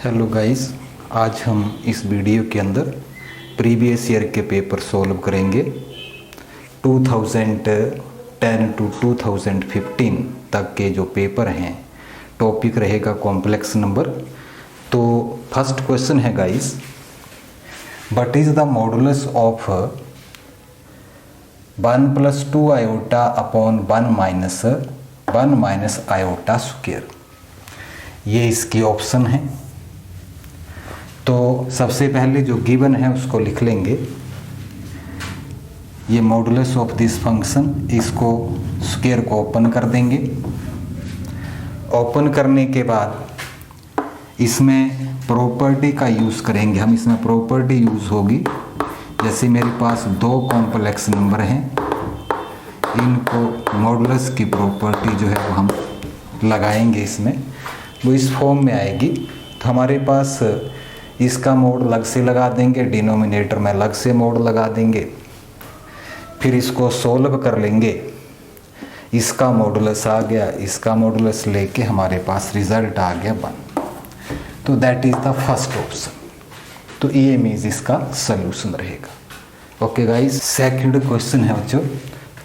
Hello guys, आज हम इस वीडियो के अंदर प्रीवियस ईयर के पेपर सॉल्व करेंगे। 2010 टू 2015 तक के जो पेपर हैं, टॉपिक रहेगा कॉम्प्लेक्स नंबर। तो फर्स्ट क्वेश्चन है guys, what is the modulus of 1 + 2 iota upon 1 minus iota square. ये इसकी ऑप्शन है। तो सबसे पहले जो गिवन है उसको लिख लेंगे। ये मॉडुलस ऑफ दिस फंक्शन, इसको स्क्वायर को ओपन कर देंगे। ओपन करने के बाद इसमें प्रॉपर्टी का यूज़ करेंगे हम। इसमें प्रॉपर्टी यूज़ होगी, जैसे मेरे पास दो कॉम्प्लेक्स नंबर हैं, इनको मॉडुलस की प्रॉपर्टी जो है वो हम लगाएंगे इसमें। वो इस फॉर्म में आएगी। तो हमारे पास इसका मोड अलग से लगा देंगे, डिनोमिनेटर में अलग से मोड लगा देंगे। फिर इसको सोल्व कर लेंगे। इसका मॉडुलस आ गया, इसका मॉडुलस लेके हमारे पास रिजल्ट आ गया 1। तो that is the first option. तो ये मीन्स इसका सलूशन रहेगा। ओके गाइस, सेकंड क्वेश्चन है बच्चों,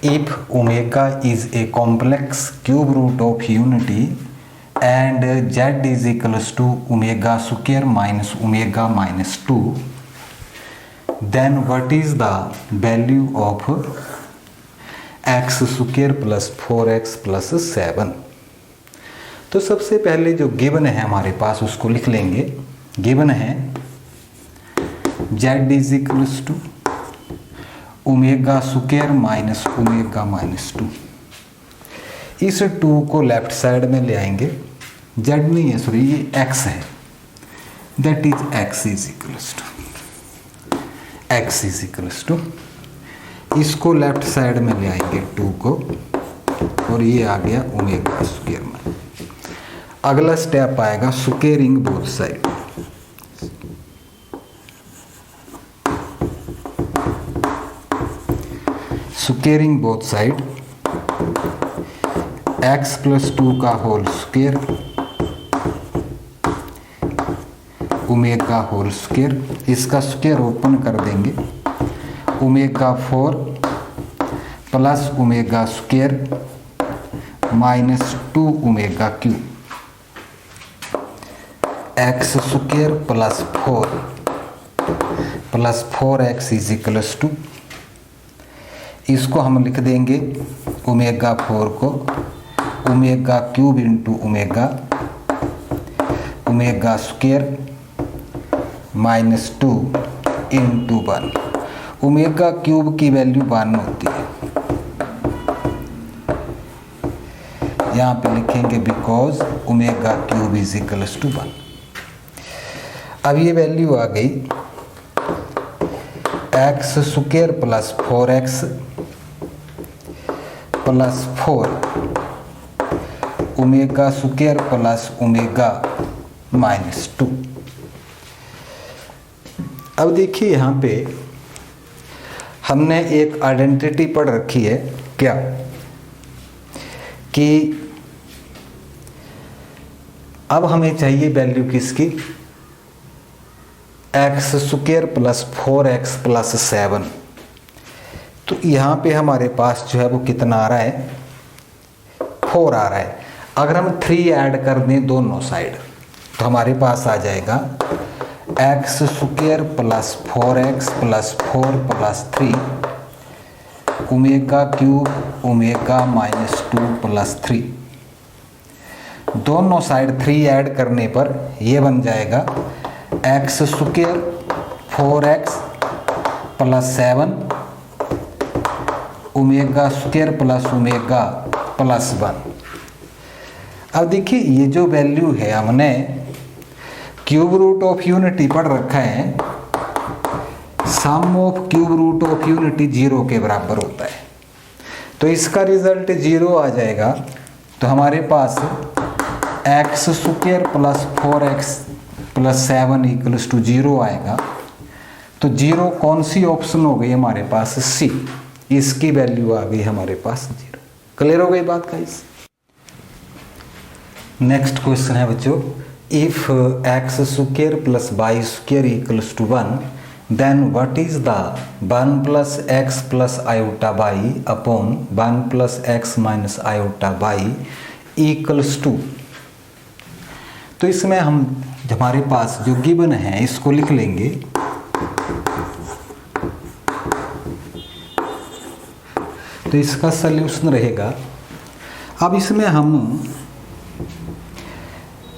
if omega is a complex cube root of unity and z is equals to omega square minus omega minus 2, then what is the value of x square plus 4x plus 7? तो सबसे पहले जो given है हमारे पास उसको लिख लेंगे। Given है z is equals to omega square minus omega minus 2। इस 2 को लेफ्ट साइड में ले आएंगे। z नहीं है, सॉरी, ये x है। That is x is equals to इसको लेफ्ट साइड में ले आएंगे 2 को, और ये आ गया ओमेगा स्क्वायर में। अगला स्टेप आएगा squaring both side. Squaring both side, x + 2 का whole square omega whole square. इसका स्क्वायर ओपन कर देंगे। Omega 4 plus omega square minus 2 omega cube, x square plus 4x is equals to, इसको हम लिख देंगे ओमेगा 4 को omega cube into omega square minus 2 into 1। Omega cube की value 1 होती है। यहाँ पे लिखेंगे because omega cube is equals to 1। अब ये वैल्यू आ गई x square plus 4x plus 4 omega square plus omega minus 2। अब देखिए यहाँ पे हमने एक आइडेंटिटी पढ़ रखी है, क्या कि अब हमें चाहिए वैल्यू किसकी, x square plus 4x plus 7। तो यहाँ पे हमारे पास जो है वो कितना आ रहा है, 4 आ रहा है। अगर हम 3 ऐड कर दें दोनों साइड तो हमारे पास आ जाएगा x square plus 4x plus 4 plus 3 omega cube omega minus 2 plus 3। दोनों साइड 3 ऐड करने पर ये बन जाएगा x square 4x plus 7 omega square plus omega plus 1। अब देखिए ये जो वैल्यू है, हमने क्यूब रूट ऑफ यूनिटी पढ़ रखा है, sum of cube root of unity 0 के बराबर होता है। तो इसका रिजल्ट 0 आ जाएगा। तो हमारे पास x square plus 4x plus 7 equals to 0 आएगा। तो 0 कौन सी ऑप्शन हो गई हमारे पास, सी। इसकी वैल्यू आ गई हमारे पास 0। क्लियर हो गई बात गाइस। नेक्स्ट क्वेश्चन है बच्चों, if x square plus y square equals to 1, then what is the 1 plus x plus iota y upon 1 plus x minus iota y equals to। तो इसमें हम हमारे पास जो गिवन है इसको लिख लेंगे। तो इसका सल्यूशन रहेगा, अब इसमें हम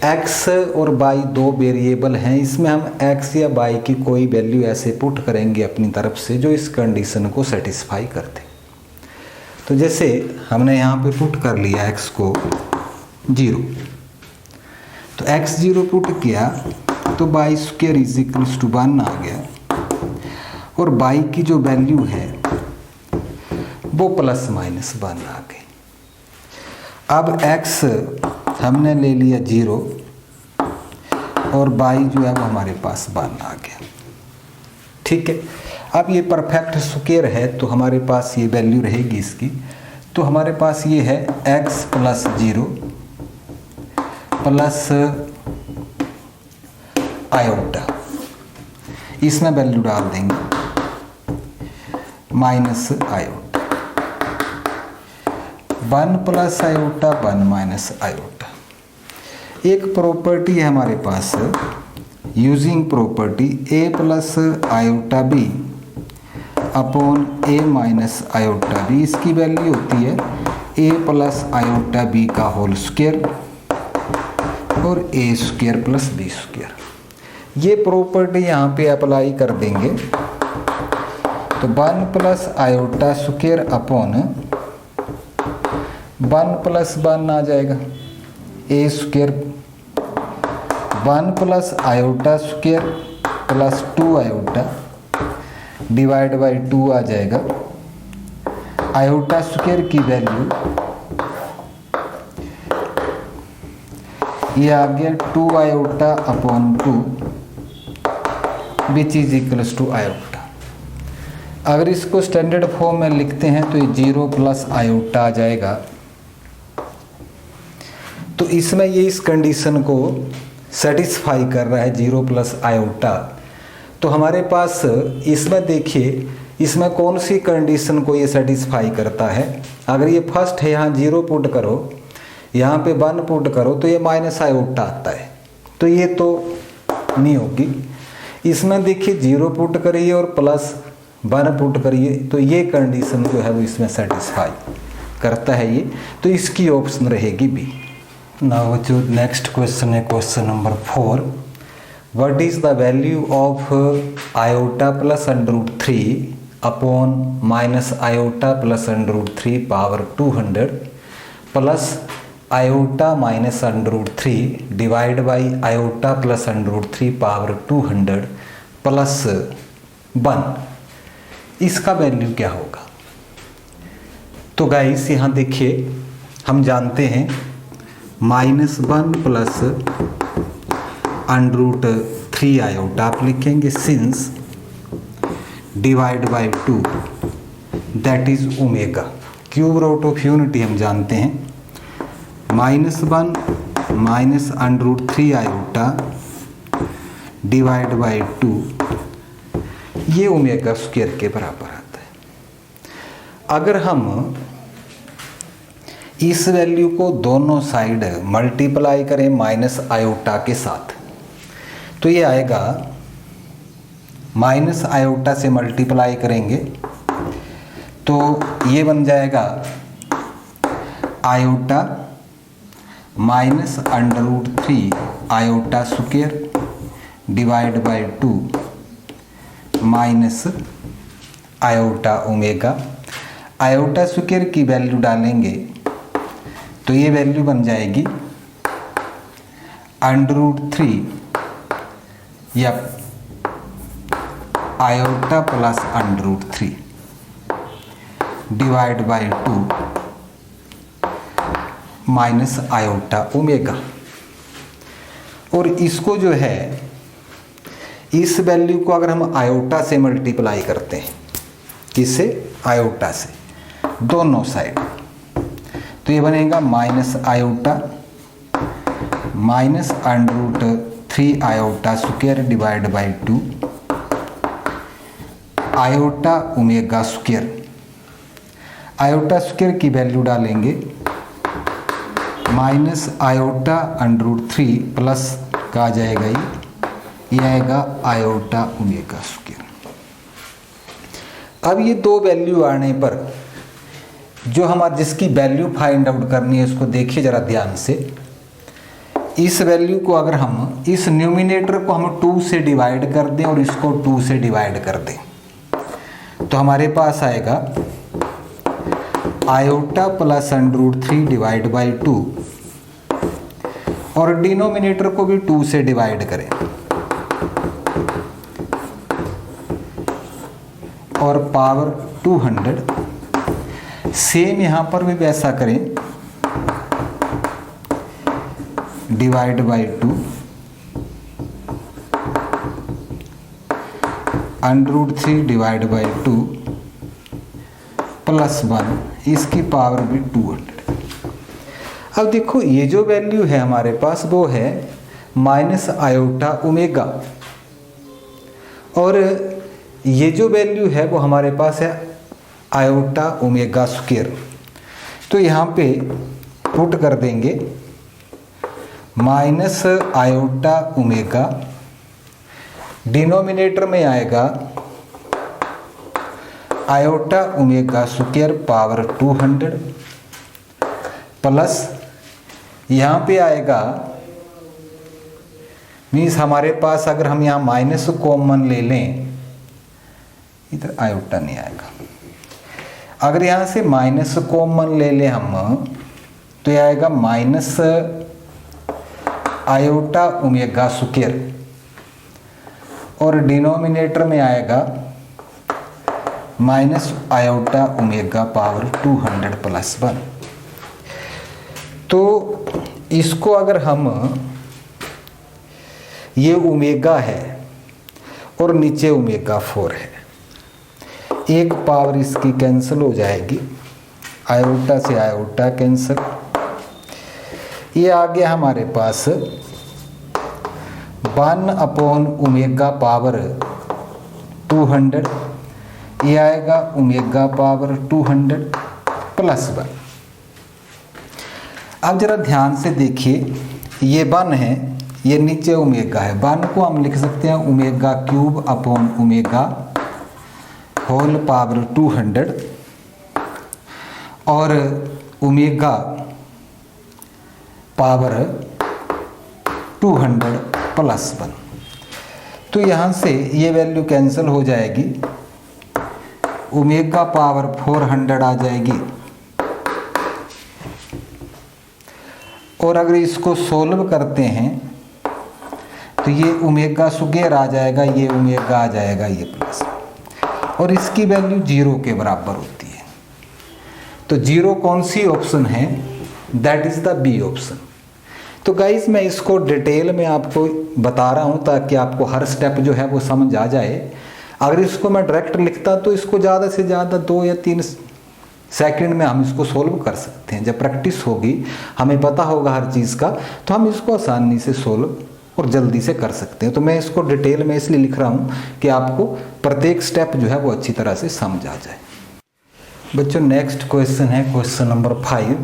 x और y दो वेरिएबल हैं, इसमें हम x या y की कोई वैल्यू ऐसे पुट करेंगे अपनी तरफ से जो इस कंडीशन को सेटिस्फाई करते। तो जैसे हमने यहाँ पे पुट कर लिया x को 0, तो x 0 पुट किया तो y square is equals to 1 आ गया, और y की जो वैल्यू है वो प्लस माइनस 1 आ गई। अब x हमने ले लिया 0 और y जो है वो हमारे पास 1 आ गया। ठीक है, अब ये परफेक्ट स्क्वायर है तो हमारे पास ये वैल्यू रहेगी इसकी। तो हमारे पास ये है x प्लस 0 प्लस आयोटा, इसमें वैल्यू डाल देंगे minus iota, 1 plus iota 1 minus iota. एक प्रॉपर्टी है हमारे पास using property a plus iota b upon a minus iota b, इसकी वैल्यू होती है a प्लस आयोटा बी का होल स्क्वायर और a square plus b square. ये प्रॉपर्टी यहाँ पे अप्लाई कर देंगे तो 1 plus iota square upon 1 plus 1 आ जाएगा a square, 1 plus iota square plus 2 iota divide by 2 आ जाएगा। आयोटा स्क्वायर की वैल्यू ये आ गया 2 iota upon 2 which is equals to iota. अगर इसको स्टैंडर्ड फॉर्म में लिखते हैं तो ये 0 प्लस आयोटा आ जाएगा। तो इसमें ये इस कंडीशन को सेटिस्फाई कर रहा है 0 प्लस आयोटा। तो हमारे पास इसमें देखिए इसमें कौन सी कंडीशन को ये सेटिस्फाई करता है। अगर ये फर्स्ट है यहाँ 0 पुट करो, यहाँ पे 1 पुट करो तो ये माइनस आयोटा आता है, तो ये तो नहीं होगी। इसमें देखिए 0 पुट करिए और प्लस 1 पुट करिए तो ये कंडीशन जो है वो इसमें सेटिस्फाई करता है ये, तो इसकी ऑप्शन रहेगी बी। नाउ जो नेक्स्ट क्वेश्चन है question number 4, what is the value of iota plus √3 upon minus iota plus √3 power 200 plus iota minus √3 divide by iota plus √3 power 200 plus 1, इसका वैल्यू क्या होगा। तो गाइस यहाँ देखिए हम जानते हैं -1 प्लस √3 आयोटा आप लिखेंगे since divide by 2 that is omega. Cube root of unity हम जानते हैं -1 माइनस √3 आयोटा डिवाइड बाई 2, ये ओमेगा स्क्वायर के बराबर आता है। अगर हम इस वैल्यू को दोनों साइड मल्टीप्लाई करें माइनस आयोटा के साथ तो ये आएगा, माइनस आयोटा से मल्टीप्लाई करेंगे तो ये बन जाएगा iota minus √3 iota square divide by 2 minus iota omega. Iota square की वैल्यू डालेंगे तो ये वैल्यू बन जाएगी √3 या iota plus √3 divide by 2 minus iota omega. और इसको जो है इस वैल्यू को अगर हम आयोटा से मल्टीप्लाई करते हैं, किससे, आयोटा से, दोनों साइड, तो ये बनेगा minus iota minus √3 iota square divide by 2 iota omega square. Iota square की वैल्यू डालेंगे माइनस आयोटा √3 प्लस का आ जाएगा ये आएगा आयोटा ओमेगा स्क्वायर। अब ये दो वैल्यू आने पर जो हमारा जिसकी वैल्यू फाइंड आउट करनी है उसको देखिए ज़रा ध्यान से। इस वैल्यू को अगर हम इस न्यूमिनेटर को हम 2 से डिवाइड कर दें और इसको 2 से डिवाइड कर दें तो हमारे पास आएगा आयोटा प्लस √3 डिवाइड बाई 2 और डिनोमिनेटर को भी 2 से डिवाइड करें और पावर 200। सेम यहाँ पर भी वैसा करें, divide by 2 √3 divide by 2 plus 1 इसकी पावर भी 200। अब देखो ये जो वैल्यू है हमारे पास वो है माइनस आयोटा ओमेगा और ये जो वैल्यू है वो हमारे पास है आयोटा ओमेगा स्क्वायर। तो यहाँ पे पुट कर देंगे माइनस आयोटा ओमेगा, डिनोमिनेटर में आएगा iota omega square power 200 plus यहाँ पे आएगा मीन्स हमारे पास अगर हम यहाँ माइनस कॉमन ले लें इधर आयोटा नहीं आएगा। अगर यहाँ से माइनस कॉमन ले लें हम तो ये आएगा माइनस आयोटा ओमेगा स्क्वायर और डिनोमिनेटर में आएगा minus iota omega power 200 plus 1। तो इसको अगर हम ये ओमेगा है और नीचे ओमेगा 4 है, एक पावर इसकी कैंसिल हो जाएगी, आयोटा से आयोटा कैंसिल। ये आ गया हमारे पास 1/ओमेगा पावर 200, ये आएगा ओमेगा पावर 200 प्लस 1। अब जरा ध्यान से देखिए, ये 1 है, ये नीचे ओमेगा है। 1 को हम लिख सकते हैं omega cube upon omega whole power 200 और ओमेगा पावर 200 प्लस 1। तो यहाँ से ये वैल्यू कैंसिल हो जाएगी, ओमेगा पावर 400 आ जाएगी और अगर इसको सोल्व करते हैं तो ये ओमेगा स्क्वायर आ जाएगा, ये ओमेगा आ जाएगा, ये प्लस और इसकी वैल्यू 0 के बराबर होती है। तो 0 कौन सी ऑप्शन है? That is the B option. तो गाइस मैं इसको डिटेल में आपको बता रहा हूँ ताकि आपको हर स्टेप जो है वो समझ आ जाए। अगर इसको मैं डायरेक्ट लिखता तो इसको ज़्यादा से ज़्यादा 2 या 3 सेकंड में हम इसको सोल्व कर सकते हैं। जब प्रैक्टिस होगी, हमें पता होगा हर चीज़ का, तो हम इसको आसानी से सोल्व और जल्दी से कर सकते हैं। तो मैं इसको डिटेल में इसलिए लिख रहा हूँ कि आपको प्रत्येक स्टेप जो है वो अच्छी तरह से समझ आ जाए। बच्चों नेक्स्ट क्वेश्चन है question number 5।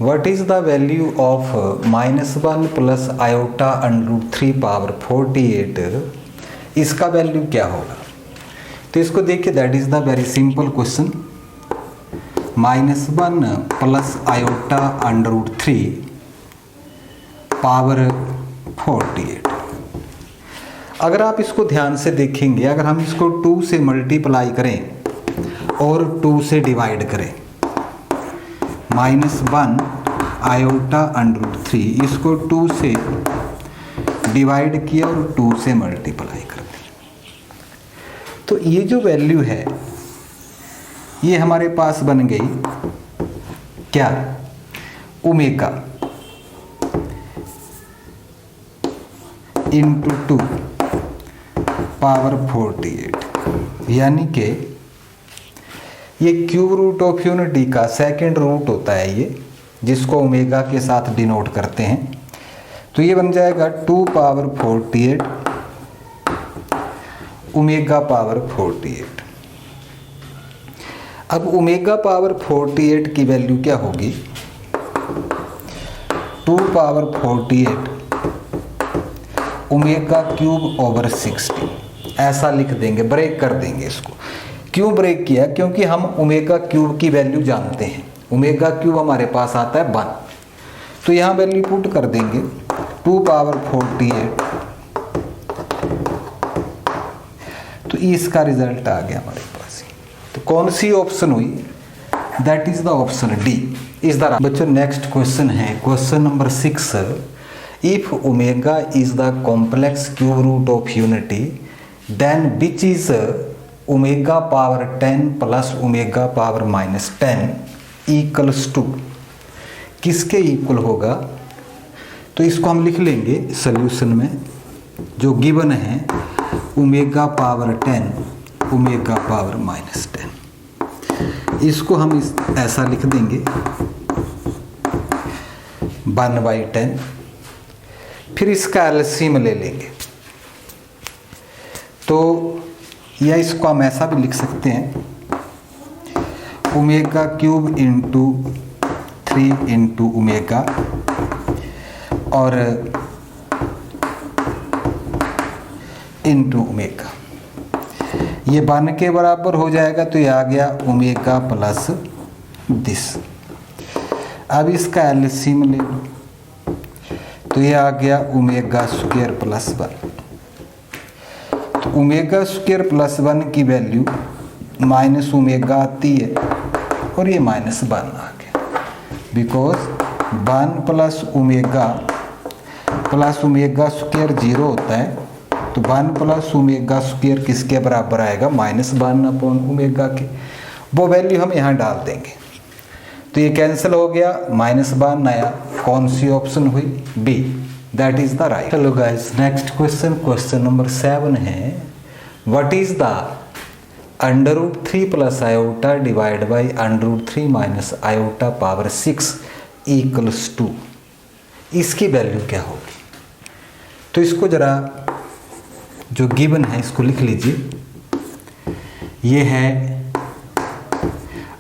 What is the value of -1 plus iota √3 power 48? इसका वैल्यू क्या होगा? तो इसको देखिए, that is the very simple question. -1 plus iota √3 power 48। अगर आप इसको ध्यान से देखेंगे, अगर हम इसको 2 से मल्टीप्लाई करें और 2 से डिवाइड करें, -1 आयोटा √3 इसको 2 से डिवाइड किया और 2 से मल्टीप्लाई कर दिया, तो ये जो वैल्यू है ये हमारे पास बन गई क्या? ओमेगा इंटू 2 पावर 48, यानी कि ये क्यूब रूट ऑफ यूनिटी का सेकंड रूट होता है ये, जिसको ओमेगा के साथ डिनोट करते हैं। तो तो ये बन जाएगा 2 पावर 48 ओमेगा पावर 48। अब ओमेगा पावर 48 की वैल्यू क्या होगी, 2 पावर 48 ओमेगा क्यूब ओवर 60, ऐसा लिख देंगे, ब्रेक कर देंगे इसको। क्यों ब्रेक किया, क्योंकि हम ओमेगा क्यूब की वैल्यू जानते हैं। ओमेगा क्यूब हमारे पास आता है 1, तो यहाँ वैल्यू पुट कर देंगे 2 पावर 48, तो इसका रिजल्ट आ गया हमारे पास। तो कौन सी ऑप्शन हुई, that is the option D is the. बच्चों नेक्स्ट क्वेश्चन है question number 6। If omega is the complex cube root of unity then which is omega power 10 plus omega power -10 equals to, किसके equal होगा। तो इसको हम लिख लेंगे solution में, जो गिवन है ओमेगा पावर 10 ओमेगा पावर -10, इसको हम ऐसा लिख देंगे 1/10। फिर इसका एलसीएम ले लेंगे, तो या इसको हम ऐसा भी लिख सकते हैं omega cube into 3 into omega, और इंटू ओमेगा, ये 1 के बराबर हो जाएगा, तो ये आ गया ओमेगा प्लस दिस। अब इसका एलसीएम ले लो, तो ये आ गया ओमेगा स्क्वायर प्लस 1। तो ओमेगा स्क्वायर प्लस 1 की वैल्यू माइनस ओमेगा आती है, और ये -1 आ गया, बिकॉज 1 प्लस ओमेगा स्क्वायर 0 होता है, तो 1 प्लस ओमेगा स्क्वायर किसके बराबर आएगा, -1 अपॉन ओमेगा के। वो वैल्यू हम यहाँ डाल देंगे, तो ये कैंसिल हो गया, -1 आया। कौन सी ऑप्शन हुई, b, that is the right. चलो guys next question, question number 7 है what is the √3 plus iota divide by √3 minus iota power 6 equals to, इसकी वैल्यू क्या होगी। तो इसको जरा जो गिवन है इसको लिख लीजिए, ये है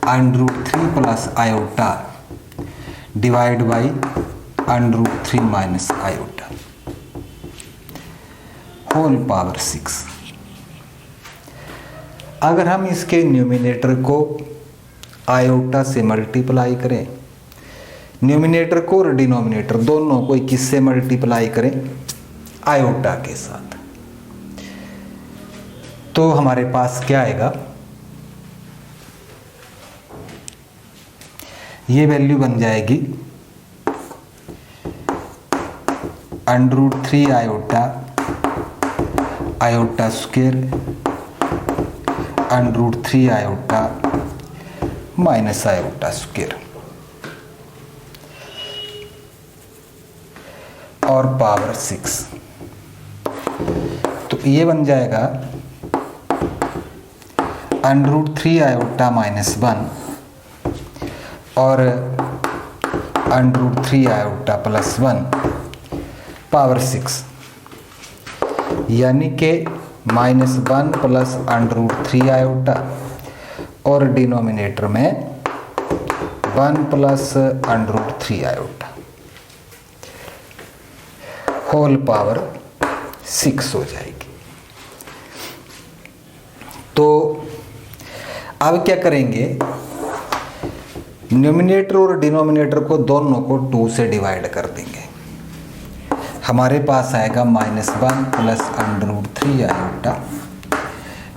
√3 plus iota divide by √3 minus iota whole power 6। अगर हम इसके न्यूमिनेटर को आयोटा से मल्टीप्लाई करें, न्यूमिनेटर को और डिनोमिनेटर दोनों को किससे मल्टीप्लाई करें, आयोटा के साथ, तो हमारे पास क्या आएगा, ये वैल्यू बन जाएगी √3 iota square √3 iota minus iota square और पावर 6। तो ये बन जाएगा √3 आयोटा -1 और √3 आयोटा प्लस 1 पावर 6, यानी कि -1 प्लस √3 आयोटा और डिनोमिनेटर में 1 प्लस √3 आयोटा होल पावर 6 हो जाएगी। तो अब क्या करेंगे, न्यूमिनेटर और डिनोमिनेटर को दोनों को 2 से डिवाइड कर देंगे, हमारे पास आएगा -1 प्लस √3 आयोटा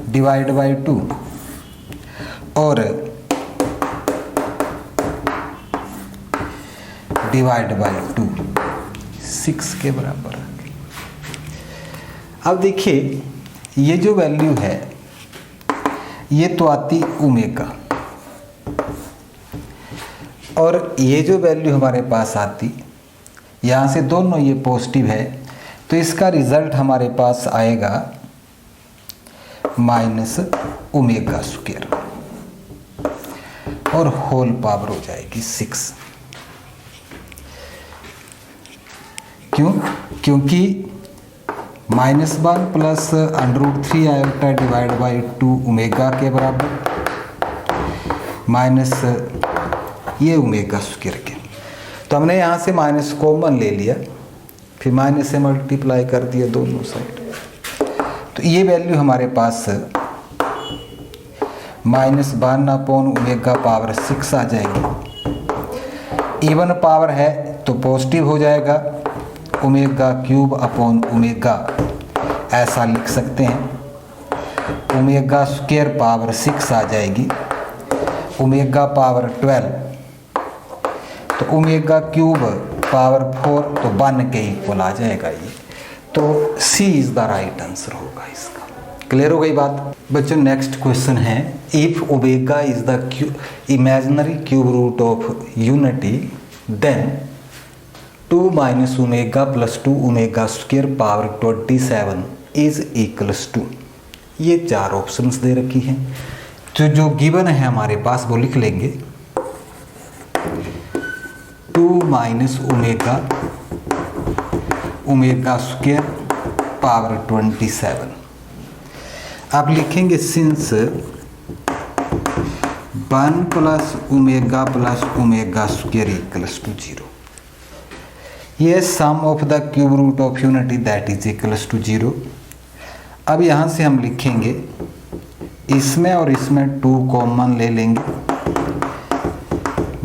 डिवाइड बाई 2 और डिवाइड बाई 2 6 के बराबर। अब देखिए ये जो वैल्यू है ये तो आती ओमेगा, और ये जो वैल्यू हमारे पास आती, यहाँ से दोनों ये पॉजिटिव है, तो इसका रिजल्ट हमारे पास आएगा माइनस ओमेगा स्क्वायर और होल पावर हो जाएगी 6, क्यों? क्योंकि -1 plus √3 iota divide by 2 omega के बराबर माइनस ये ओमेगा स्क्वायर के। तो हमने यहाँ से माइनस कॉमन ले लिया, फिर माइनस से मल्टीप्लाई कर दिया दोनों साइड। तो ये वैल्यू हमारे पास -1 अपॉन ओमेगा पावर 6 आ जाएगी। इवन पावर है तो पॉजिटिव हो जाएगा, ओमेगा क्यूब अपॉन ओमेगा ऐसा लिख सकते हैं। ओमेगा स्क्वायर पावर 6 आ जाएगी, ओमेगा पावर 12, तो ओमेगा क्यूब पावर 4 तो 1 के इक्वल आ जाएगा ये। तो C is the right answer होगा इसका। क्लियर हो गई बात बच्चों? नेक्स्ट क्वेश्चन है, if omega is the imaginary cube root of unity then 2 - omega + 2 omega square power 27 is equals to. ये 4 ऑप्शंस दे रखी हैं। तो जो गिवन है हमारे पास वो लिख लेंगे 2 - ओमेगा स्क्वायर पावर 27। आप लिखेंगे since 1 + omega + omega square equals to 0। ये sum of the cube root of unity that is equals to 0। अब यहाँ से हम लिखेंगे, इसमें और इसमें 2 कॉमन ले लेंगे,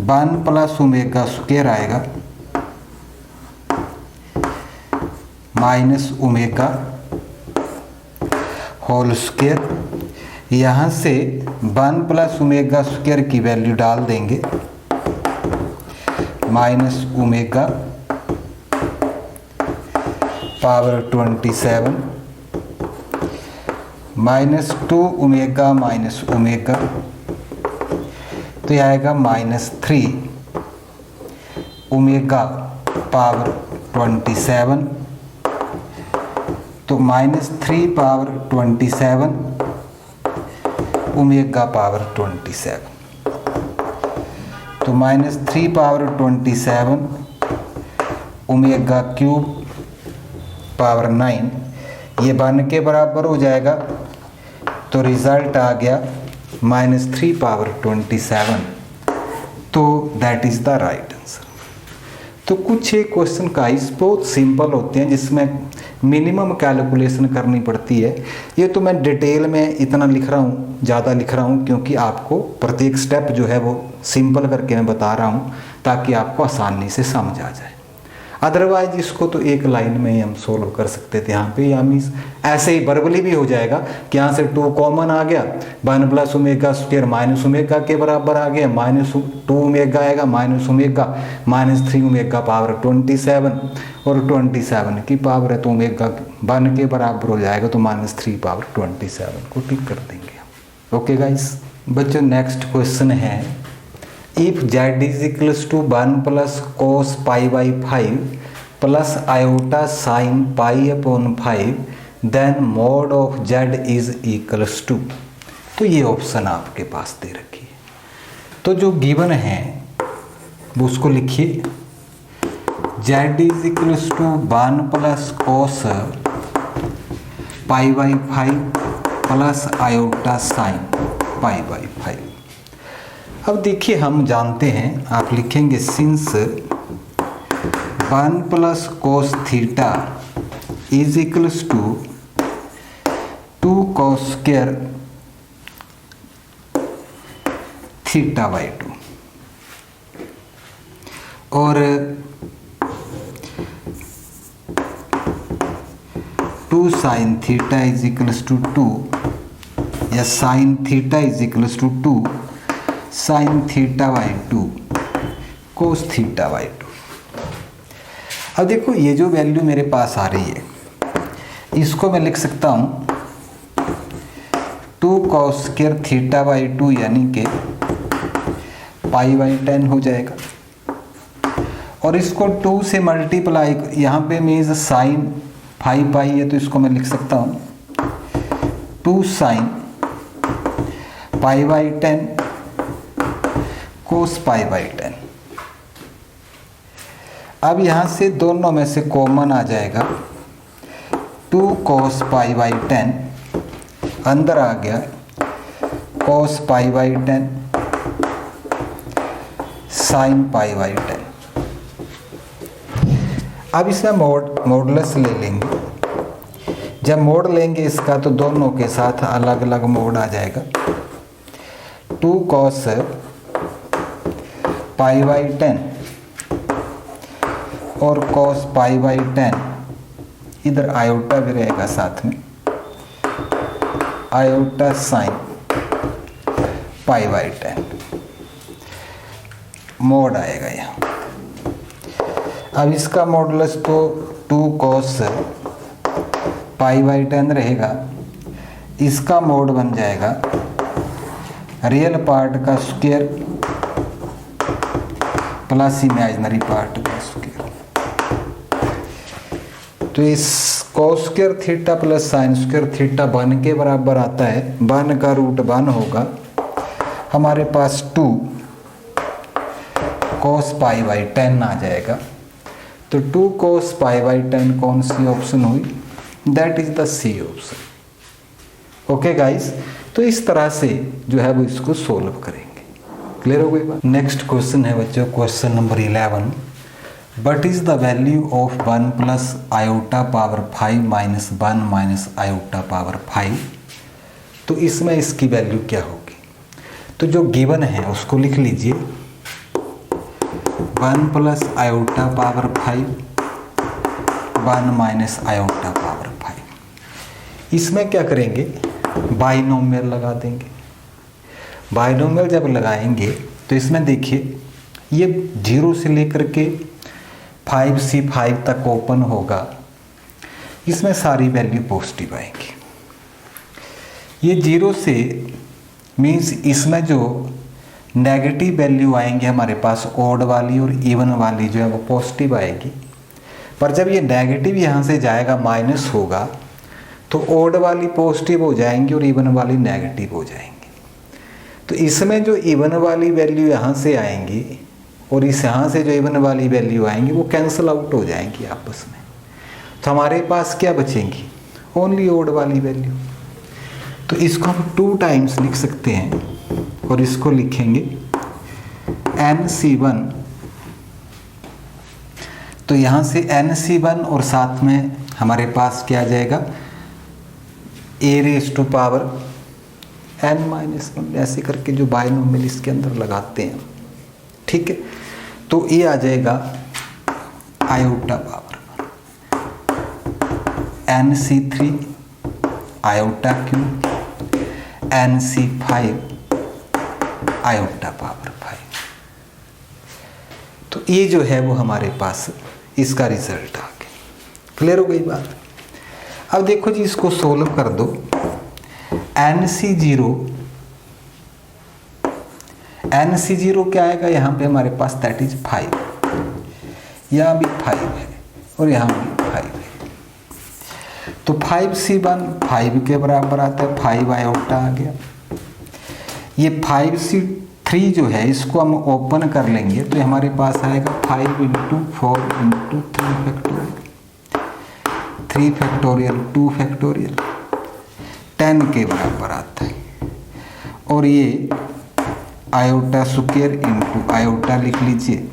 1 + ओमेगा स्क्वायर आएगा माइनस ओमेगा होल स्क्वायर। यहाँ से 1 + ओमेगा स्क्वायर की वैल्यू डाल देंगे minus omega power 27 -2 omega minus omega, तो यह आएगा -3 ओमेगा पावर 27, तो -3 पावर 27 ओमेगा पावर 27, तो -3 पावर 27 ओमेगा क्यूब पावर 9, ये 1 के बराबर हो जाएगा। तो रिजल्ट आ गया -3 पावर 27। तो that is the right answer. तो कुछ एक क्वेश्चन का इस बहुत सिंपल होते हैं जिसमें मिनिमम कैलकुलेशन करनी पड़ती है। ये तो मैं डिटेल में इतना लिख रहा हूँ, ज़्यादा लिख रहा हूँ क्योंकि आपको प्रत्येक स्टेप जो है वो सिंपल करके मैं बता रहा हूँ ताकि आपको आसानी से समझ आ जाए। अदरवाइज इसको तो एक लाइन में ही हम सोल्व कर सकते थे। यहाँ पे या मीन्स ऐसे ही वर्बली भी हो जाएगा कि यहाँ से 2 कॉमन आ गया, 1 + ओमेगा स्क्वायर माइनस ओमेगा के बराबर आ गया, -2 ओमेगा आएगा माइनस ओमेगा -3 ओमेगा पावर 27 और 27 की पावर है तो ओमेगा 1 के बराबर हो जाएगा, तो -3 पावर 27 को टिक कर देंगे। ओके गाइस बच्चों, नेक्स्ट क्वेश्चन है, if z is equals to 1 + cos π/5 plus iota sine π/5 then mod of z is equals to. तो ये ऑप्शन आपके पास दे रखी है। तो जो गिवन है वो उसको लिखिए, z is equals to 1 + cos π/5 plus iota sine π/5। अब देखिए हम जानते हैं, आप लिखेंगे since 1 + cos theta is equals to 2 cos square θ/2 और 2 sin theta is equals to 2 या sin theta is equals to 2 sin θ/2 cos θ/2। अब देखो ये जो वैल्यू मेरे पास आ रही है इसको मैं लिख सकता हूँ 2 cos स्क्वायर θ/2 यानी कि π/10 हो जाएगा, और इसको 2 से मल्टीप्लाई, यहाँ पे मीन्स साइन 5π है तो इसको मैं लिख सकता हूँ 2 sin π/10 cos π/10। अब यहाँ से दोनों में से कॉमन आ जाएगा 2 cos पाई बाई 10, अंदर आ गया cos pi by 10 sin pi by 10। अब इसमें मॉडुलस ले लेंगे। जब मोड लेंगे इसका तो दोनों के साथ अलग अलग मोड आ जाएगा। 2 cos पाई बाई 10 और cos पाई बाई 10, इधर आयोटा भी रहेगा साथ में, iota sine pi by 10 mode आएगा यहाँ। अब इसका मॉडुलस तो 2 cos पाई बाई 10 रहेगा। इसका मोड बन जाएगा रियल पार्ट का स्क्वायर प्लस इमेजिनरी पार्ट का स्क्वायर। तो इस cos square theta plus sine square theta 1 के बराबर आता है। 1 का रूट 1 होगा। हमारे पास 2 cos पाई बाई 10 आ जाएगा। तो 2 cos पाई बाई 10 कौन सी ऑप्शन हुई? That is the C option. Okay guys, तो इस तरह से जो है वो इसको सोल्व करेंगे। क्लियर हो गई बात? नेक्स्ट क्वेश्चन है बच्चों, question number 11। What is the value of 1 plus iota power 5 minus 1 minus iota power 5। तो इसमें इसकी वैल्यू क्या होगी? तो जो गिवन है उसको लिख लीजिए, 1 plus iota power 5 1 minus iota power 5। इसमें क्या करेंगे? बाइनोमियल लगा देंगे। बाइनोमियल जब लगाएंगे तो इसमें देखिए ये 0 से लेकर के 5 से 5 तक ओपन होगा। इसमें सारी वैल्यू पॉजिटिव आएंगी। ये 0 से मीन्स इसमें जो नेगेटिव वैल्यू आएंगे हमारे पास ओड वाली और इवन वाली जो है वो पॉजिटिव आएगी। पर जब ये नेगेटिव यहाँ से जाएगा माइनस होगा तो ओड वाली पॉजिटिव हो जाएंगी और इवन वाली नेगेटिव हो जाएंगी। तो इसमें जो इवन वाली वैल्यू यहाँ से आएंगी और इस यहाँ से जो इवन वाली वैल्यू आएंगी वो कैंसिल आउट हो जाएंगी आपस में। तो हमारे पास क्या बचेंगी? ओनली ओड वाली वैल्यू। तो इसको हम 2 टाइम्स लिख सकते हैं और इसको लिखेंगे NC1। तो यहाँ से NC1 और साथ में हमारे पास क्या आ जाएगा? a raise to power n-1, ऐसे करके जो बाइनोमियल इसके अंदर लगाते हैं। ठीक है, तो ये आ जाएगा iota power NC3 iota cube NC5 iota power 5। तो ये जो है वो हमारे पास इसका रिजल्ट आ गया। क्लियर हो गई बात? अब देखो जी, इसको सोल्व कर दो। NC0 क्या आएगा यहाँ पे हमारे पास? That is 5। यहाँ भी 5 है और यहाँ भी 5 है। तो 5C1 5 के बराबर आता है, 5 आयोटा आ गया। ये 5C3 जो है इसको हम ओपन कर लेंगे तो हमारे पास आएगा 5 × 4 × 3 फैक्टोरियल, 3 फैक्टोरियल 2 फैक्टोरियल 10 के बराबर आता है। और ये आयोटा स्क्वायर इंटू आयोटा लिख लीजिए,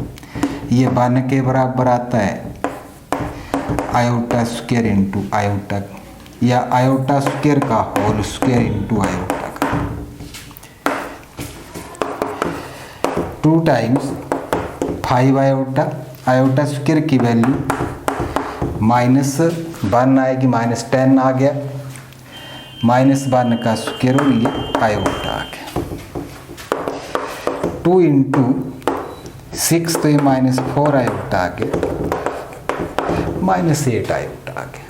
ये 1 के बराबर आता है आयोटा स्क्वायर इंटू आयोटा, या आयोटा स्क्वायर का होल स्क्वायर इंटू आयोटा का। 2 टाइम्स 5 आयोटा, आयोटा स्क्वायर की वैल्यू -1 आएगी, -10 आ गया, -1 का स्क्वायर और ये आयोटा आ गया। 2 × 6 तो ये -4 आयोटा आ गया, -8 आयोटा आ गया।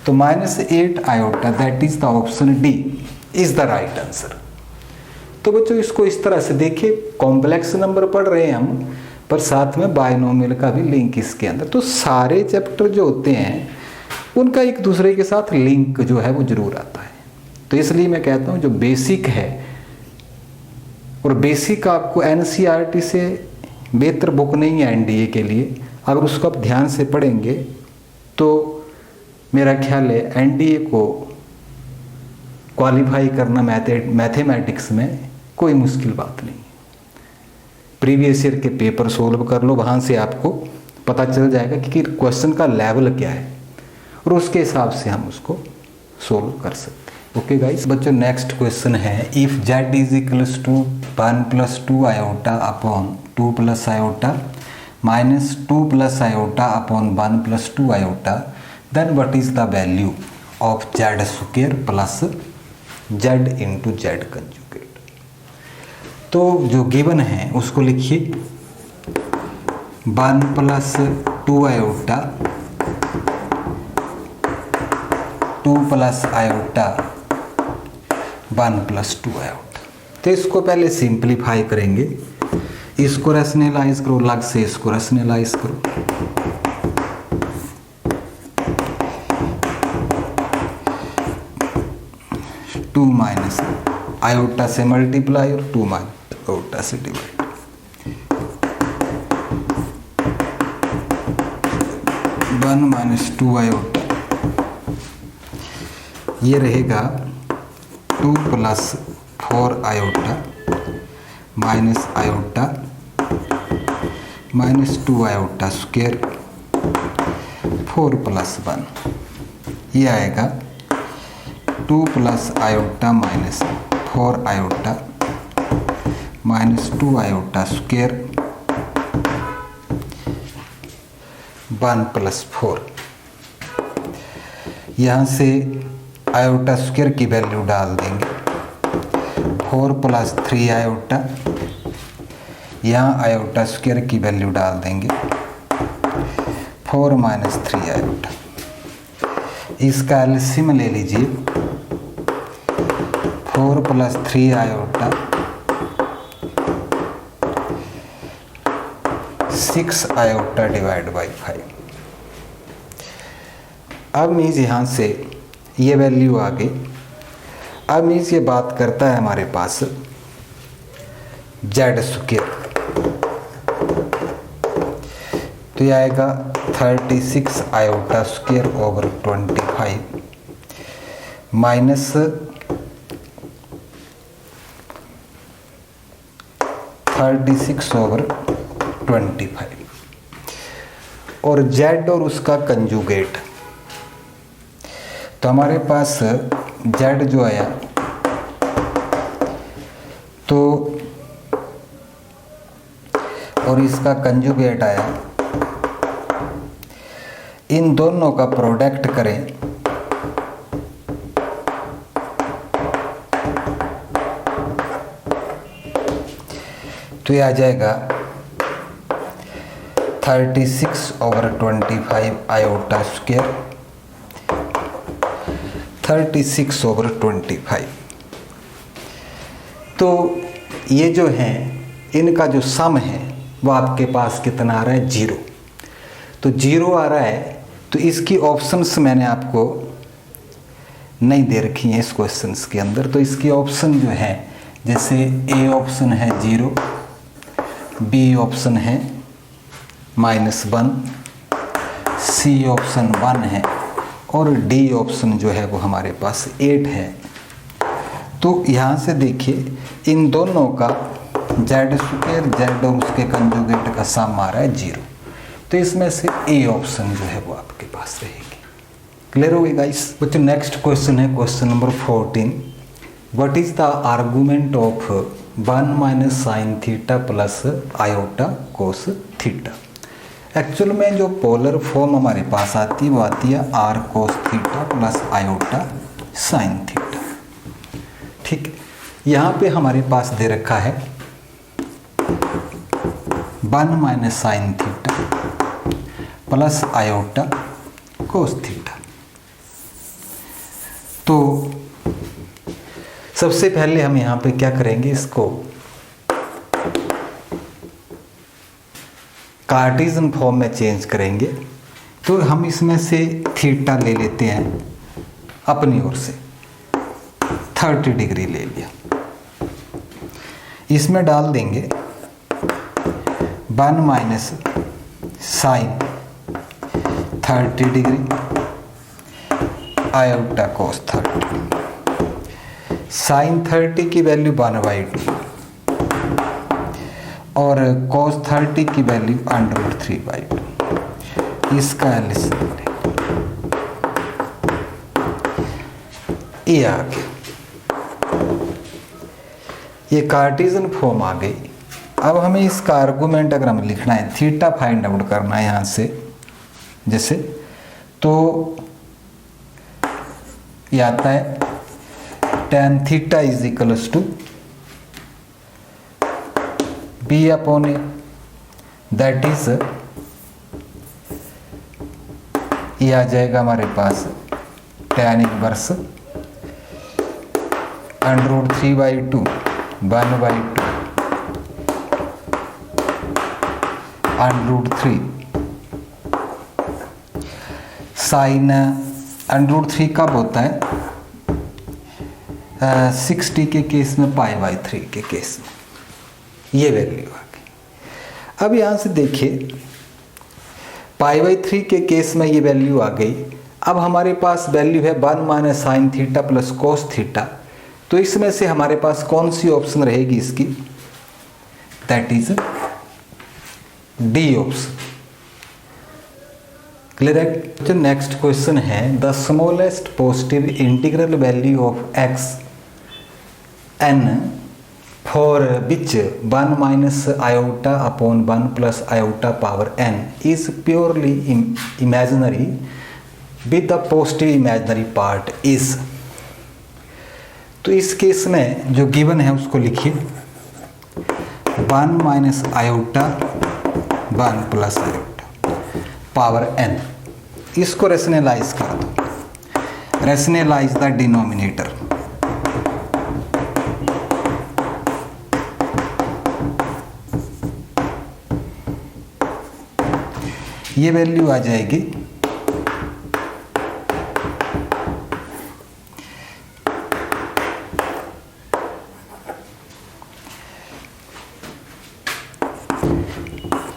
तो -8 iota that is the option D is the right answer. तो बच्चों इसको इस तरह से देखिए, कॉम्प्लेक्स नंबर पढ़ रहे हैं हम, पर साथ में बायनोमियल का भी लिंक इसके अंदर। तो सारे चैप्टर जो होते हैं उनका एक दूसरे के साथ लिंक जो है वो जरूर आता है। तो इसलिए मैं कहता हूँ जो बेसिक है, और बेसिक आपको NCERT से बेहतर बुक नहीं है NDA के लिए, अगर उसको आप ध्यान से पढ़ेंगे तो मेरा ख्याल है एनडीए को क्वालिफाई करना मैथमेटिक्स में कोई मुश्किल बात नहीं। प्रीवियस ईयर के पेपर सोल्व कर लो, वहाँ से आपको पता चल जाएगा कि क्वेश्चन का लेवल क्या है और उसके हिसाब से हम उसको सोल्व कर सकते हैं। ओके गाइस बच्चों, नेक्स्ट क्वेश्चन है if z is equals to 1 plus 2 iota upon 2 plus iota minus 2 plus iota upon 1 plus 2 iota then what is the value of z square plus z into z conjugate. तो जो given है उसको लिखिए 1 plus 2 iota 2 plus iota 1 plus 2 iota. तो इसको पहले simplify करेंगे, इसको रैशनलाइज करो, लग से इसको रैशनलाइज करो। टू माइनस आयोटा से मल्टीप्लाई और 2 माइनस आयोटा से डिवाइड। 1 माइनस 2 आयोटा ये रहेगा 2 plus 4 iota minus iota minus 2 iota square 4 plus 1 ये आएगा 2 plus iota minus 4 iota minus 2 iota square 1 plus 4। यहाँ से आयोटा स्क्वायर की वैल्यू डाल देंगे 4 प्लस 3 आयोटा, यहाँ आयोटा स्क्वायर की वैल्यू डाल देंगे 4 माइनस 3 आयोटा। इसका एलसीएम ले लीजिए 4 plus 3 iota 6 iota divide by 5। अब मीन्स यहाँ से ये वैल्यू आ गई। अब मीन्स ये बात करता है हमारे पास जेड स्क्वायर, तो ये आएगा 36 iota square over 25 minus 36 over 25 और z और उसका कंजुगेट। तो हमारे पास z जो आया तो और इसका कंजुगेट आया, इन दोनों का प्रोडक्ट करें तो ये आ जाएगा 36 ओवर 25 आयोटा स्क्वायर 36 ओवर 25। तो ये जो है इनका जो सम है वो आपके पास कितना आ रहा है 0। तो 0 आ रहा है तो इसकी ऑप्शंस मैंने आपको नहीं दे रखी हैं इस क्वेश्चंस के अंदर। तो इसकी ऑप्शन जो है जैसे ए ऑप्शन है 0, बी ऑप्शन है -1, सी ऑप्शन 1 है और डी ऑप्शन जो है वो हमारे पास 8 है। तो यहाँ से देखिए इन दोनों का जेड स्क्वायर जेड और उसके कंजुगेट का सम आ रहा है 0। तो इसमें से ए ऑप्शन जो है वो आपके पास रहेगी। क्लियर हो गई गाइस। बच्चों नेक्स्ट क्वेश्चन है question number 14। What is the argument of 1 minus sine theta plus iota cos theta. Actual में जो पोलर फॉर्म हमारे पास आती है वो आती है R cos theta plus iota sine theta. ठीक, यहाँ पे हमारे पास दे रखा है 1 minus sine theta plus iota cos theta. तो सबसे पहले हम यहाँ पे क्या करेंगे, इसको कार्टेशियन फॉर्म में चेंज करेंगे। तो हम इसमें से थीटा ले लेते हैं अपनी ओर से 30 डिग्री ले लिया, इसमें डाल देंगे 1 माइनस साइन 30 डिग्री आयोटा कोस 30। साइन 30 की वैल्यू 1/2 और कोस 30 की वैल्यू √3/2। इसका एलसीएम ये आ गया। ये कार्टेशियन फॉर्म आ गई। अब हमें इसका आर्गूमेंट अगर हमें लिखना है, थीटा फाइंड आउट करना है यहाँ से, जैसे तो ये आता है tan theta is equals to B/A, that is ये आ जाएगा हमारे पास tan इनवर्स √3/2 1/2 √3 साइन √3 कब होता है 60 के केस में, π/3 के केस में ये वैल्यू आ गई। अब यहाँ से देखिए π/3 के केस में ये वैल्यू आ गई। अब हमारे पास वैल्यू है 1 - sin theta plus cos theta. तो इसमें से हमारे पास कौन सी ऑप्शन रहेगी इसकी, that is D option. Clear है। जो नेक्स्ट क्वेश्चन है, the smallest positive integral value of x n for which 1 - iota upon 1 plus iota power n is purely imaginary with the positive imaginary part is। तो इस case में जो given है उसको लिखिए 1 - iota 1 plus iota power n। इसको rationalise कर दो, रेशनलाइज द डिनोमिनेटर। ये वैल्यू आ जाएगी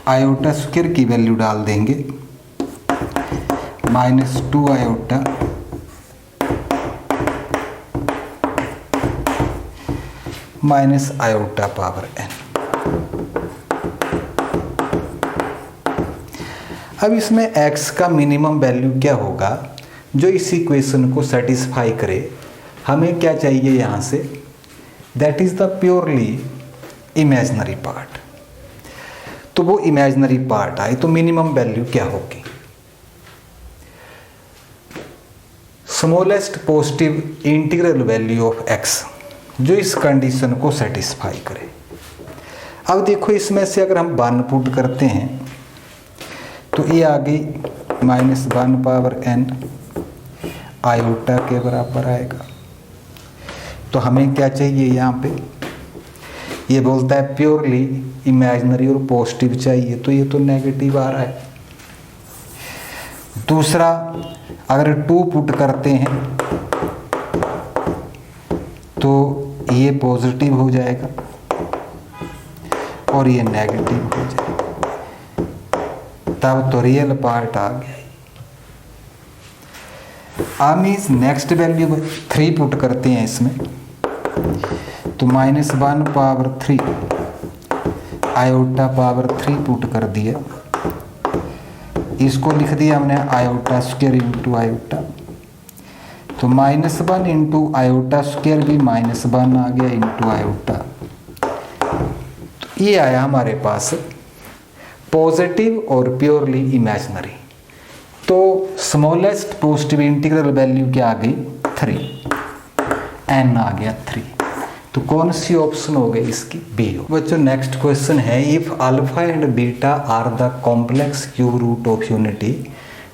आयोटा स्क्वायर की वैल्यू डाल देंगे -2 iota minus iota power n। अब इसमें x का मिनिमम वैल्यू क्या होगा जो इस इक्वेशन को सेटिस्फाई करे। हमें क्या चाहिए यहाँ से, that is the purely imaginary part. तो वो इमेजिनरी पार्ट आए तो मिनिमम वैल्यू क्या होगी, smallest positive integral value of x, जो इस कंडीशन को सेटिस्फाई करे। अब देखो इसमें से अगर हम 1 पुट करते हैं तो ये आ गई -1 पावर n आयोटा के बराबर आएगा। तो हमें क्या चाहिए यहाँ पे, ये बोलता है प्योरली इमेजिनरी और पॉजिटिव चाहिए, तो ये तो नेगेटिव आ रहा है। दूसरा अगर 2 पुट करते हैं तो ये पॉजिटिव हो जाएगा और ये नेगेटिव हो जाएगा, तब तो रियल पार्ट आ गया। अब इस नेक्स्ट वैल्यू 3 पुट करते हैं इसमें तो -1 पावर 3 आयोटा पावर 3 पुट कर दिया। इसको लिख दिया हमने आयोटा स्क्वायर इंटू आयोटा, तो -1 इंटू आयोटा स्क्वायर भी -1 आ गया इंटू आयोटा। तो ये आया हमारे पास पॉजिटिव और प्योरली इमेजिनरी। तो स्मॉलेस्ट पॉजिटिव इंटीग्रल वैल्यू क्या आ गई 3, n आ गया 3। तो कौन सी ऑप्शन हो गई इसकी, बी। बच्चों नेक्स्ट क्वेश्चन है, if alpha and beta are the complex cube root of unity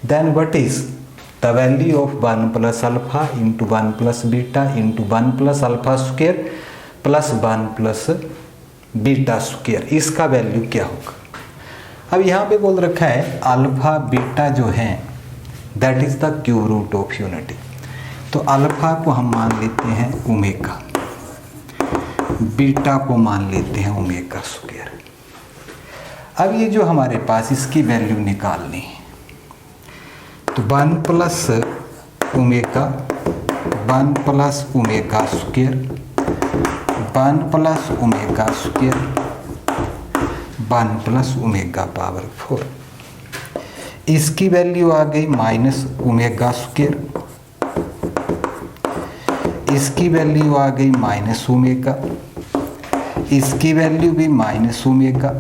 then what is the value of 1 plus alpha into 1 plus beta into 1 plus alpha square plus 1 plus beta square. इसका value क्या होगा। अब यहाँ पे बोल रखा है alpha beta जो है that is the cube root of unity. तो अल्फा को हम मान लेते हैं ओमेगा, बीटा को मान लेते हैं ओमेगा स्क्वायर। अब ये जो हमारे पास इसकी वैल्यू निकालनी है, तो 1 plus omega 1 plus omega square 1 plus omega square 1 plus omega power 4, इसकी वैल्यू आ गई माइनस ओमेगा स्क्वायर, इसकी वैल्यू आ गई माइनस ओमेगा, इसकी वैल्यू भी माइनस ओमेगा,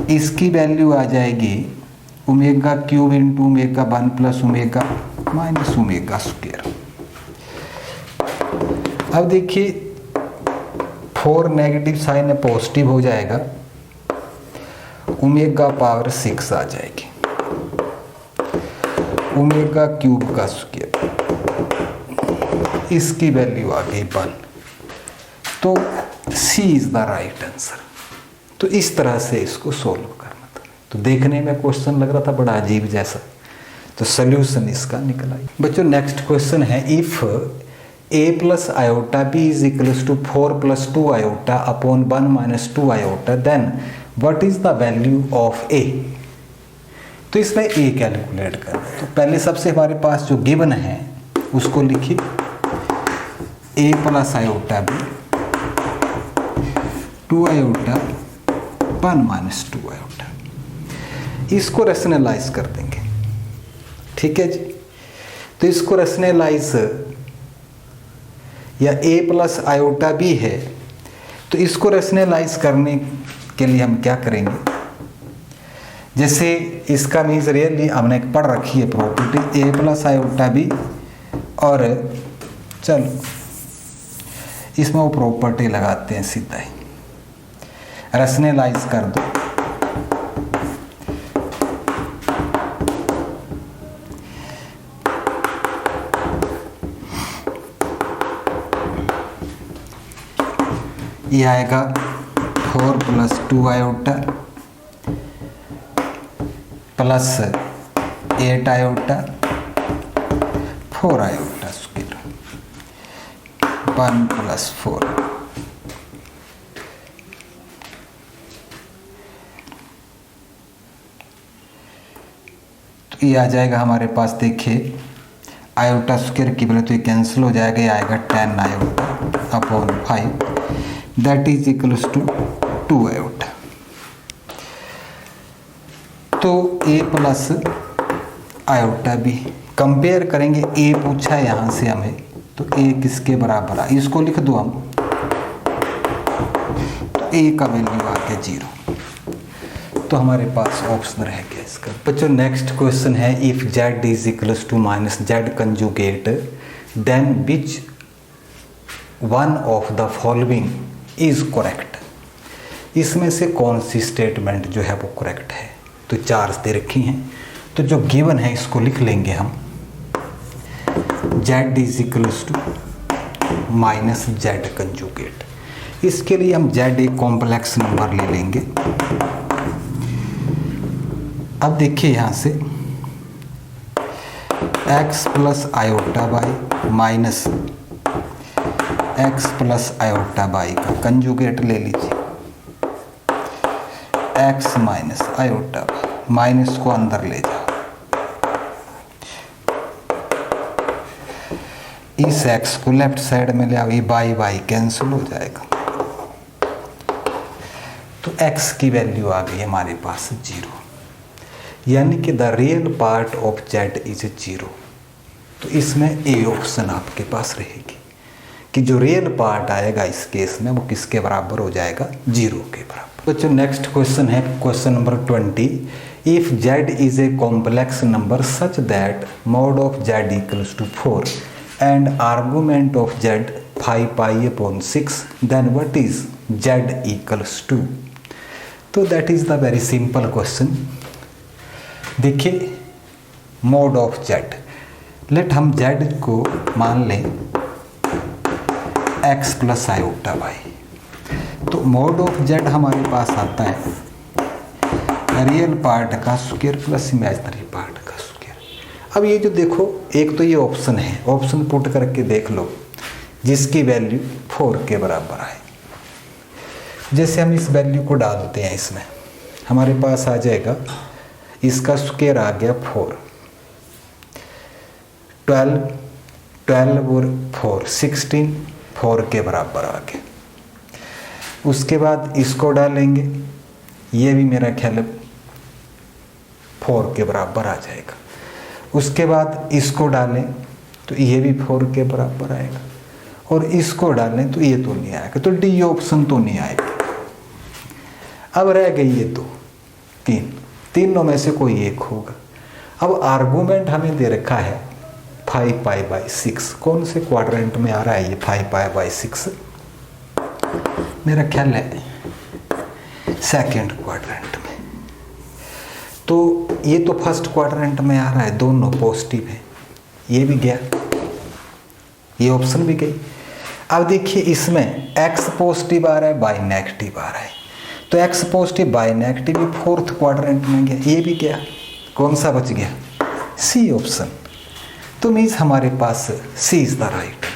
इसकी वैल्यू आ जाएगी omega cube into omega 1 plus omega minus omega square. अब देखिए 4 नेगेटिव साइन है, पॉजिटिव हो जाएगा, ओमेगा पावर 6 आ जाएगी, ओमेगा क्यूब का स्क्वायर, इसकी वैल्यू आ गई 1। तो सी इज द राइट आंसर। तो इस तरह से इसको सोल्व करना था। तो देखने में क्वेश्चन लग रहा था बड़ा अजीब जैसा, तो सोल्यूशन इसका निकल आई। बच्चों नेक्स्ट क्वेश्चन है, if a plus iota b is equals to 4 plus 2 iota upon 1 minus 2 iota, then what is the value of a। तो इसमें a कैलकुलेट करना। तो पहले सबसे हमारे पास जो गिवन है उसको लिखिए, a plus iota b 2 iota 1 minus 2 iota, इसको रेशनलाइज कर देंगे। ठीक है जी। तो इसको रेशनलाइज, या a प्लस आयोटा b है, तो इसको रेशनलाइज करने के लिए हम क्या करेंगे, जैसे इसका मीन्स रियली हमने पढ़ रखी है property a plus iota b, और चलो इसमें वो प्रॉपर्टी लगाते हैं सीधा ही, रेशनलाइज कर दो। ये आएगा 4 plus 2 iota plus 8 iota 4 iota square 1 plus 4। तो ये आ जाएगा हमारे पास, देखिए आयोटा स्क्वायर की वैल्यू तो ये कैंसिल हो जाएगा, ये आएगा 10 iota upon 5, that is equals to 2 iota. तो a plus iota b compare करेंगे, a पूछा है यहाँ से हमें, तो a किसके बराबर है, इसको लिख दो हम, तो a का वैल्यू आ गया 0। तो हमारे पास ऑप्शन रह गया इसका। बच्चों नेक्स्ट क्वेश्चन है, if z is equals to minus z conjugate then which one of the following is correct. इसमें से कौन सी स्टेटमेंट जो है वो करेक्ट है। तो 4 दे रखी हैं, तो जो गिवन है इसको लिख लेंगे हम, z is equals to minus z conjugate. इसके लिए हम z एक कॉम्प्लेक्स नंबर ले लेंगे। अब देखिए यहाँ से x plus iota by minus x plus iota by का कंजुगेट ले लीजिए, x minus iota by, minus को अंदर ले जाओ, इस x को लेफ्ट साइड में ले आओ, ये बाई बाई कैंसिल हो जाएगा, तो x की वैल्यू आ गई हमारे पास 0, यानी कि the real part of z is 0। तो इसमें ए ऑप्शन आपके पास रहेगी कि जो रियल पार्ट आएगा इस केस में वो किसके बराबर हो जाएगा, 0 के बराबर। बच्चों नेक्स्ट क्वेश्चन है question number 20, if z is a complex number such that mod of z equals to 4 and argument of z 5 pi upon 6, then what is z equals to. तो that is the very simple question. देखिए mod of z, let हम z को मान लें x plus iota y, तो mod of z हमारे पास आता है रियल पार्ट का स्क्वायर प्लस इमेजिनरी पार्ट का स्क्वायर। अब ये जो देखो, एक तो ये ऑप्शन है, ऑप्शन पुट करके देख लो जिसकी वैल्यू 4 के बराबर आए, जैसे हम इस वैल्यू को डालते हैं इसमें, हमारे पास आ जाएगा, इसका स्क्वायर आ गया 4, 12 और 4 16, 4 के बराबर आ गया। उसके बाद इसको डालेंगे, ये भी मेरा ख्याल है 4 के बराबर आ जाएगा। उसके बाद इसको डालें तो ये भी 4 के बराबर आएगा, और इसको डालें तो ये तो नहीं आएगा, तो डी ऑप्शन तो नहीं आएगा। अब रह गई ये दो, तीनों में से कोई एक होगा। अब आर्गुमेंट हमें दे रखा है 5π/6, कौन से क्वाड्रेंट में आ रहा है ये 5π/6? मेरा ख्याल है सेकंड क्वाड्रेंट में। तो ये तो फर्स्ट क्वाड्रेंट में आ रहा है, दोनों पॉजिटिव है, ये भी गया, ये ऑप्शन भी गई। अब देखिए इसमें x पॉजिटिव आ रहा है, y नेगेटिव आ रहा है, तो x पॉजिटिव y नेगेटिव भी फोर्थ क्वाड्रेंट में गया, ये भी गया। कौन सा बच गया? C option. तो मीन्स हमारे पास सी इज द राइट।